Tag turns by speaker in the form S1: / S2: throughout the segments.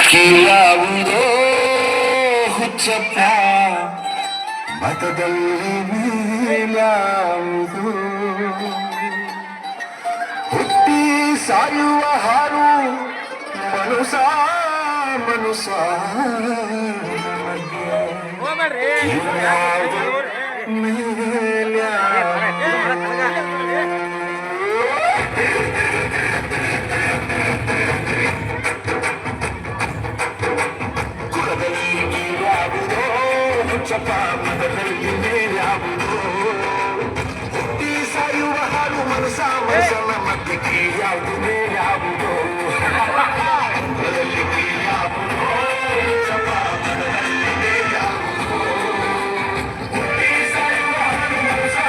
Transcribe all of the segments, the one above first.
S1: ಯಾವುದೋ ಹುಚ್ಚಪ್ಪ ಮತದಲ್ಲಿ ಮೇಲಾವುದು ಹುಟ್ಟಿ ಸಾಯುವ ಹಾರು ಮನುಸ ಮನುಸ ಚಪಾಮದಲ್ಲಿ ಯಾವುದೋ ಹುಟ್ಟಿ ಸಾಯುವ ಹಾರು ಮನಸ ಮನಸ್ಸನ ಮಧ್ಯಕ್ಕೆ ಯಾವುದೇ ಯಾವುದೋ ಯಾವುದೋ ಚಪಾಮದಲ್ಲಿ ಯಾವುದೋ ಹುಟ್ಟಿ ಸಾಯುವ ಹಾರು ಮನಸ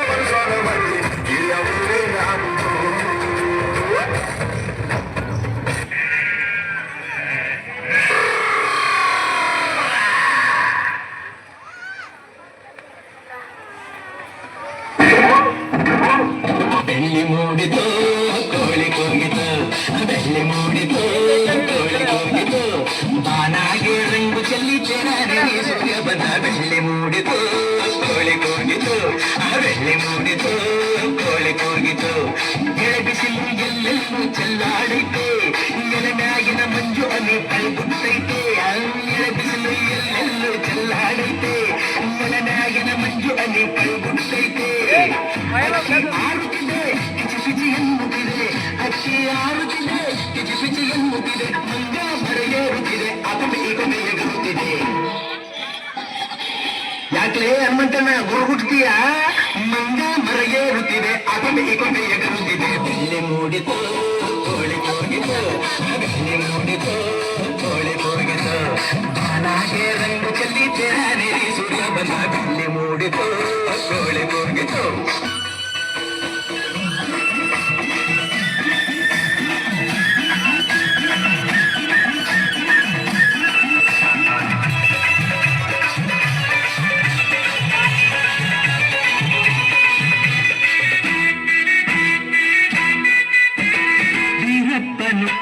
S1: ಮನಸ್ಸನ ಮಧ್ಯಕ್ಕೆ ಯಾವುದೇ ಯಾವುದೋ ಬೆಳ್ಳಿ ಮೂಡಿತು ಕೋಳಿ ಕೂಗಿತು ಬೆಳ್ಳಿ ಮೂಡಿತು ಕೋಳಿ ಕೂಗಿತು ಬಾನಾಗೆ ರಂಗು ಚೆಲ್ಲಿದ್ದೇನೆ ಸೂರ್ಯ ಬಂದ ಬೆಳ್ಳಿ ಮೂಡಿತು ಕೋಳಿ ಕೂಗಿತು ಬೆಳ್ಳಿ ಮೂಡಿತು ಕೋಳಿ ಕೂಗಿತು ಬಿಸಿಲು ಎಲ್ಲೆಲ್ಲೂ ಚೆಲ್ಲಾಡೈತೆ ಮ್ಯಾಗಿನ ಮಂಜು ಅನಿ ಕೈಗುಟ್ಟೈತೆ ಬಿಸಿಲು ಎಲ್ಲೆಲ್ಲೂ ಚೆಲ್ಲಾಡೈತೆ ಮ್ಯಾಗಿನ ಮಂಜು ಅನಿ ಕೈಗುಟ್ಟೈತೆ ಆರುತ್ತಿದೆ ಕಿಚಿಪಿಚಿ ಎನ್ನುತ್ತಿದೆ ಅಕ್ಕಿ ಆರುತ್ತಿದೆ ಕಿಚಿಪಿಚಿ ಎನ್ನುತ್ತಿದೆ ಮಂಗ ಮರೆಯೇರುತ್ತಿದೆ ಅಪಮೆ ಎಗರುತ್ತಿದೆ ಯಾಕ್ಲೇ ಹನುಮಂತನ ಗುರುಗುಟ್ತೀಯ ಮಂಗ ಮರೆಯೇರುತ್ತಿದೆ ಅಪಮೆ ಎಗರುತ್ತಿದೆ ಬೆಳ್ಳಿ ಮೂಡಿತು ಕೋಳಿ ಕೂಗಿತು ಬೆಳ್ಳಿ ಮೂಡಿತು ಕೋಳಿ ಕೂಗಿತು ಬಾನಾಗೆ ರಂಗು ಚೆಲ್ಲಿದ್ದೇನೆ ಸೂರ್ಯ ಬಂದ ಬೆಳ್ಳಿ ಮೂಡಿತು ಕೋಳಿ ಕೂಗಿತು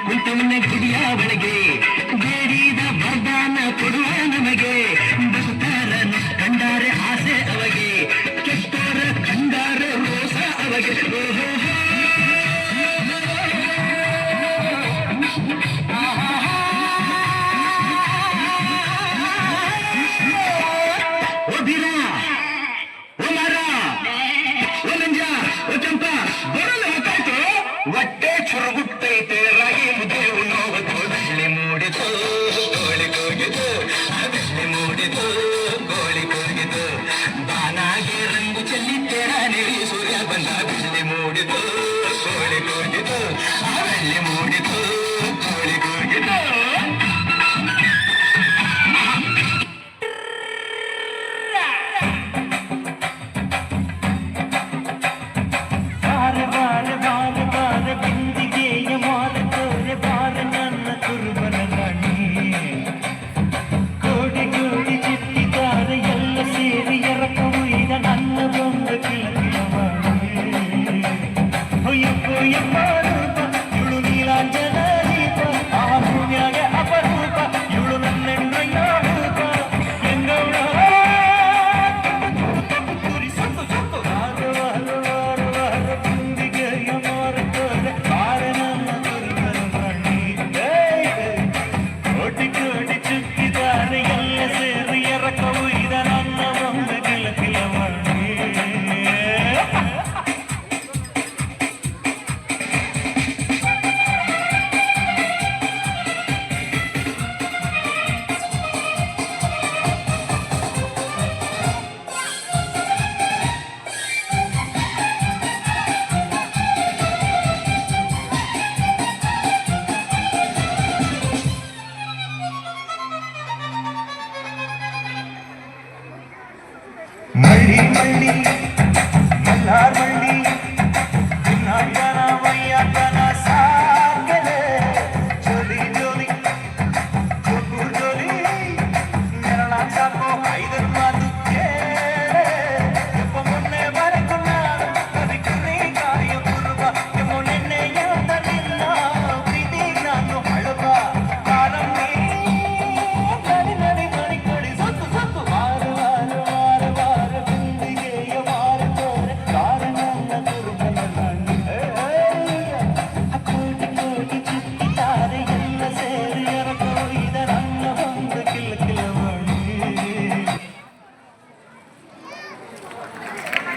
S1: ಕುಂತವನ ಗುಡಿಯ ಒಳಗೆ ಬೇಡಿದ ವರದಾನ ಕೊಡುವ ನಮಗೆ ಭಕ್ತರನ್ನು ಕಂಡಾರೆ ಆಸೆ ಅವಗೆ ಕೆಟ್ಟರ ಕಂಡಾರೆ ರೋಸ ಅವಗೆ ಒಬಿರ ಒಮರ ಒಲಂಜ ಒಚಂಪ ಬರಲು ಗೊತ್ತಾಯ್ತು ಹೊಟ್ಟೆ ಚುರುಗುಟ್ಟೈತೆ ರಾಗಿ ಮುದ್ದೇವು ನೋವತ್ತು ಬೆಳ್ಳಿ ಮೂಡಿತು ಕೋಳಿ ಕೂಗಿತು ಬೆಳ್ಳಿ ಮೂಡಿತು ಕೋಳಿ ಕೂಗಿತು ಬಾನಾಗೆ ರಂಗು ಚೆಲ್ಲಿದ್ದೇನೆ ಸೂರ್ಯ ಬಂದ ಬೆಳ್ಳಿ ಮೂಡಿತು ಕೋಳಿ ಕೂಗಿತು ಬೆಳ್ಳಿ ಮೂಡಿತು ಕೋಳಿ ಕೂಗಿತು
S2: ಮಳ್ಳಿ ಮಳ್ಳಿ